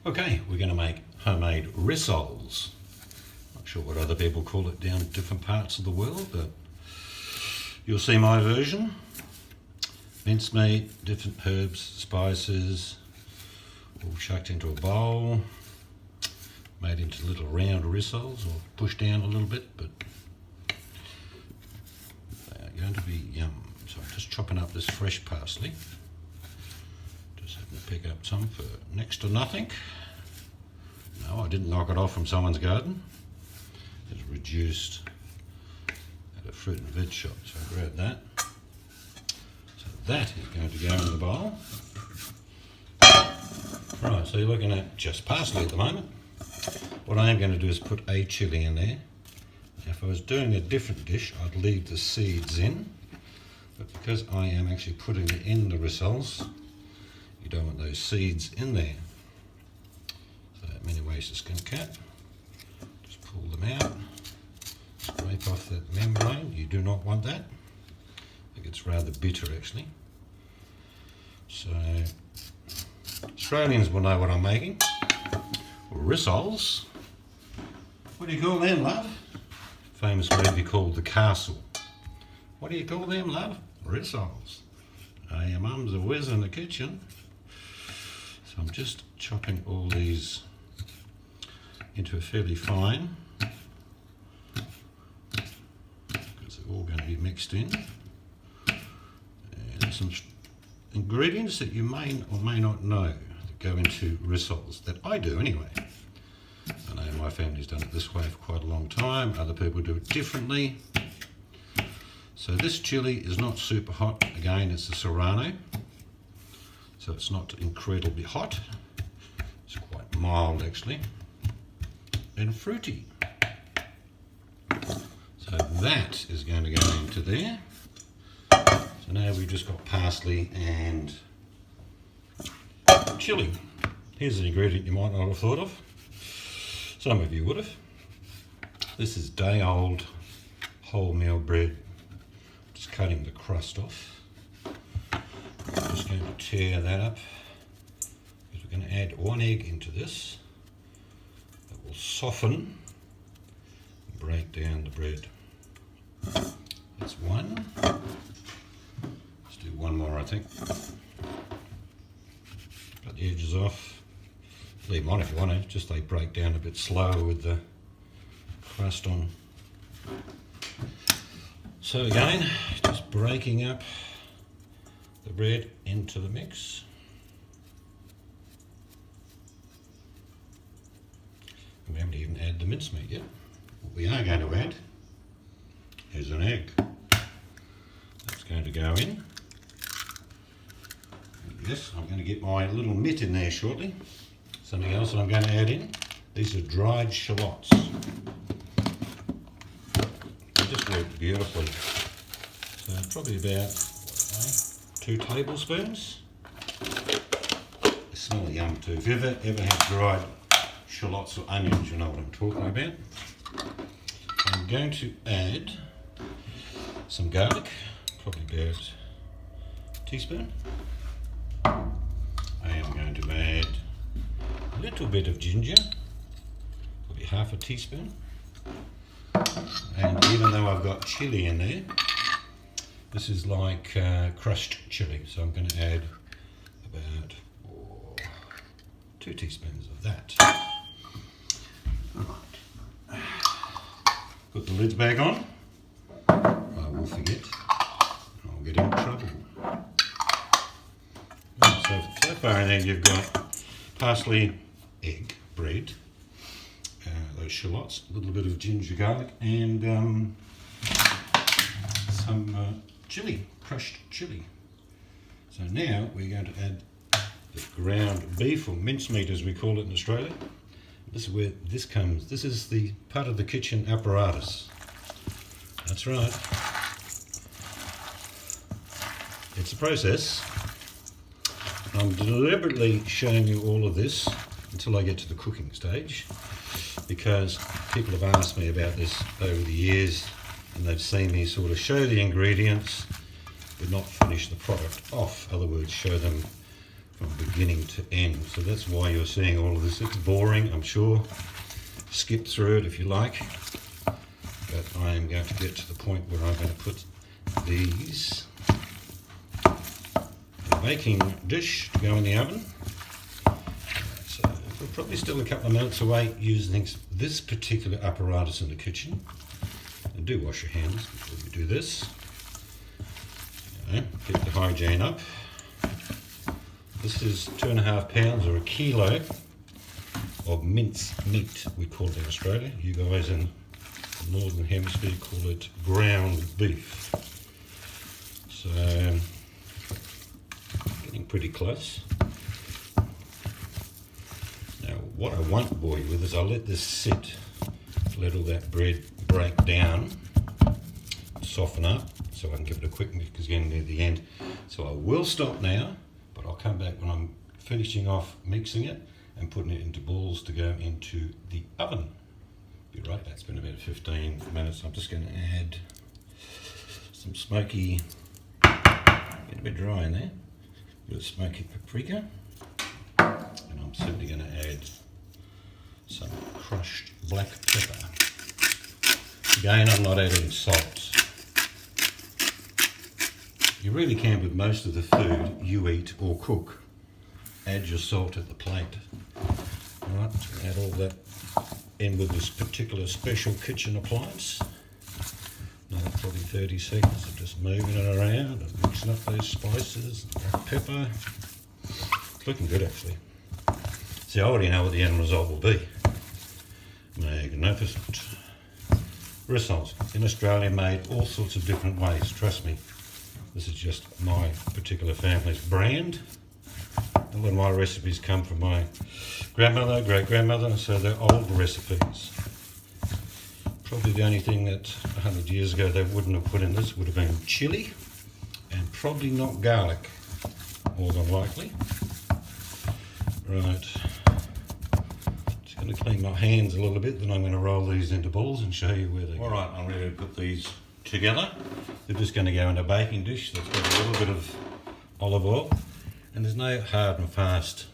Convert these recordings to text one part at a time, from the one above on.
Okay, we're going to make homemade rissoles. Not sure what other people call it down in different parts of the world, but you'll see my version. Mincemeat, different herbs, spices, all chucked into a bowl, made into little round rissoles, or pushed down a little bit, but they are going to be yum. So I'm just chopping up this fresh parsley. Just having to pick up some for next to nothing. No, I didn't knock it off from someone's garden. It's reduced at a fruit and veg shop, so I grabbed that. So that is going to go in the bowl. Right, so you're looking at just parsley at the moment. What I am going to do is put a chilli in there. If I was doing a different dish, I'd leave the seeds in. But because I am actually putting it in the rissoles, you don't want those seeds in there. So many ways to skin a cat. Just pull them out, scrape off that membrane. You do not want that. I think it's rather bitter actually. So Australians will know what I'm making. Rissoles. What do you call them, love? Famous movie called The Castle. What do you call them, love? Rissoles. Your mum's a whiz in the kitchen. So I'm just chopping all these into a fairly fine, because they're all going to be mixed in. And some ingredients that you may or may not know that go into rissoles, that I do anyway. I know my family's done it this way for quite a long time. Other people do it differently. So this chilli is not super hot. Again, it's a serrano, so it's not incredibly hot. It's quite mild actually, and fruity. So that is going to go into there. So now we've just got parsley and chilli. Here's an ingredient you might not have thought of. Some of you would have. This is day-old wholemeal bread. Just cutting the crust off. I'm just going to tear that up, because we're going to add 1 egg into this. That will soften and break down the bread. That's one. Let's do one more, I think. Cut the edges off. Leave them on if you want to, just they break down a bit slower with the crust on. So again, just breaking up the bread into the mix. And we haven't even added the mincemeat yet. What we are going to add is an egg. That's going to go in. Yes, I'm going to get my little mitt in there shortly. Something else that I'm going to add in. These are dried shallots. They just work beautifully. So probably about 2 tablespoons. They smell yum too. If you ever had dried shallots or onions, you know what I'm talking about. I'm going to add some garlic, probably about a teaspoon. I am going to add a little bit of ginger, probably half a teaspoon. And even though I've got chilli in there, this is like crushed chilli, so I'm going to add about 2 teaspoons of that. Right. Put the lids back on. I will forget. I'll get in trouble. Right, so far in there you've got parsley, egg, bread, those shallots, a little bit of ginger garlic, and some chilli, crushed chilli. So now we're going to add the ground beef, or mincemeat as we call it in Australia. This is where this comes. This is the part of the kitchen apparatus. That's right. It's a process. I'm deliberately showing you all of this until I get to the cooking stage, because people have asked me about this over the years, and they've seen me sort of show the ingredients but not finish the product off. In other words, show them from beginning to end. So that's why you're seeing all of this. It's boring, I'm sure. Skip through it if you like. But I am going to get to the point where I'm going to put these in a baking dish to go in the oven. So we're probably still a couple of minutes away using this particular apparatus in the kitchen. And do wash your hands before you do this. Keep the hygiene up. This is 2.5 pounds or a kilo of mince meat, we call it in Australia. You guys in the Northern Hemisphere call it ground beef. So, getting pretty close. Now, what I won't bore you with is I'll let this sit, let all that bread break down, soften up, so I can give it a quick mix again near the end. So I will stop now, but I'll come back when I'm finishing off mixing it and putting it into balls to go into the oven. You're right, that's been about 15 minutes. I'm just going to add some smoky, get a bit dry in there, a bit of smoky paprika, and I'm simply going to add some crushed black pepper. Again, I'm not adding salt. You really can with most of the food you eat or cook. Add your salt at the plate. Alright, add all that in with this particular special kitchen appliance. Another probably 30 seconds of just moving it around and mixing up those spices, black pepper. It's looking good actually. See, I already know what the end result will be. Magnificent. Rissoles in Australia made all sorts of different ways, trust me. This is just my particular family's brand. A lot of my recipes come from my grandmother, great-grandmother, so they're old recipes. Probably the only thing that 100 years ago they wouldn't have put in this would have been chili, and probably not garlic, more than likely. Right, just going to clean my hands a little bit, then I'm going to roll these into balls and show you where they go. Alright, I'm ready to put these together. They're just going to go in a baking dish that's got a little bit of olive oil, and there's no hard and fast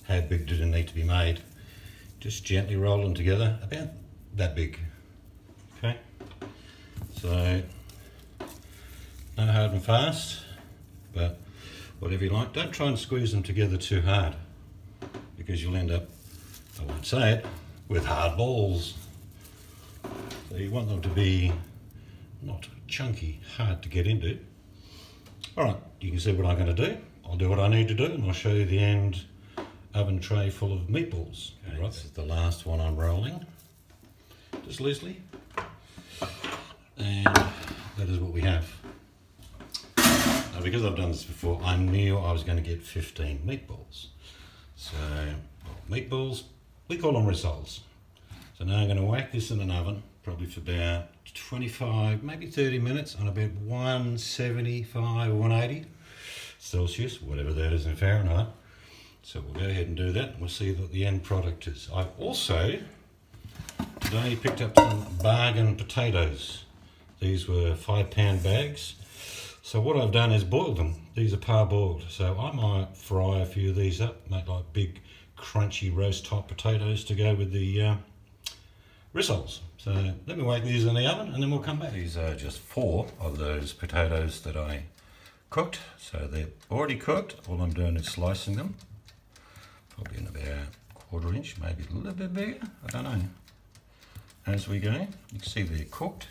how big did it need to be made. Just gently roll them together, about that big. Okay, so no hard and fast, but whatever you like. Don't try and squeeze them together too hard, because you'll end up, I won't say it, with hard balls. So you want them to be not chunky, hard to get into. Alright, you can see what I'm going to do. I'll do what I need to do and I'll show you the end oven tray full of meatballs. Okay, right, this is the last one I'm rolling. Just loosely. And that is what we have. Now, because I've done this before, I knew I was going to get 15 meatballs. So, meatballs, we call them rissoles. So now I'm going to whack this in an oven, probably for about 25, maybe 30 minutes on about 175 or 180 Celsius, whatever that is in Fahrenheit. So we'll go ahead and do that and we'll see what the end product is. I also today picked up some bargain potatoes. These were 5-pound bags. So what I've done is boiled them. These are parboiled. So I might fry a few of these up, make like big crunchy roast type potatoes to go with the rissoles. So let me whack these in the oven and then we'll come back. These are just 4 of those potatoes that I cooked. So they're already cooked. All I'm doing is slicing them. Probably in about 1/4 inch, maybe a little bit bigger. I don't know. As we go, you can see they're cooked.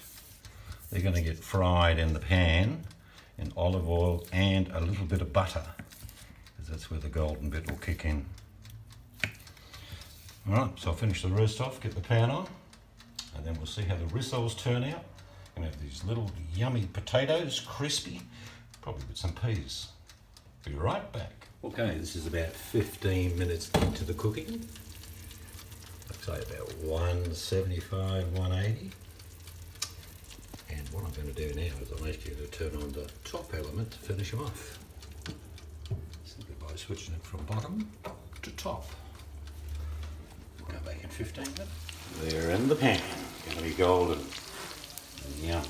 They're going to get fried in the pan in olive oil and a little bit of butter, because that's where the golden bit will kick in. Alright, so I'll finish the roast off, get the pan on, and then we'll see how the rissoles turn out. We're going to have these little yummy potatoes, crispy, probably with some peas. Be right back. Okay, this is about 15 minutes into the cooking. I'd say about 175, 180. And what I'm going to do now is I'll ask you to turn on the top element to finish them off. Simply by switching it from bottom to top. We'll go back in 15 minutes. They're in the pan, going to be golden. Yum.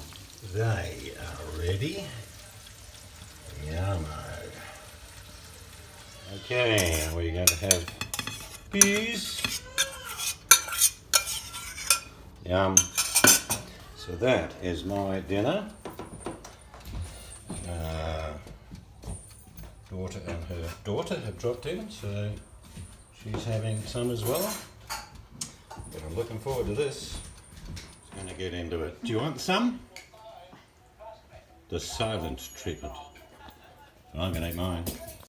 They are ready. Yummo. Okay, we're going to have peas. Yum. So that is my dinner. Daughter and her daughter have dropped in, so she's having some as well. But I'm looking forward to this. Just going to get into it. Do you want some? The silent treatment. I'm going to eat mine.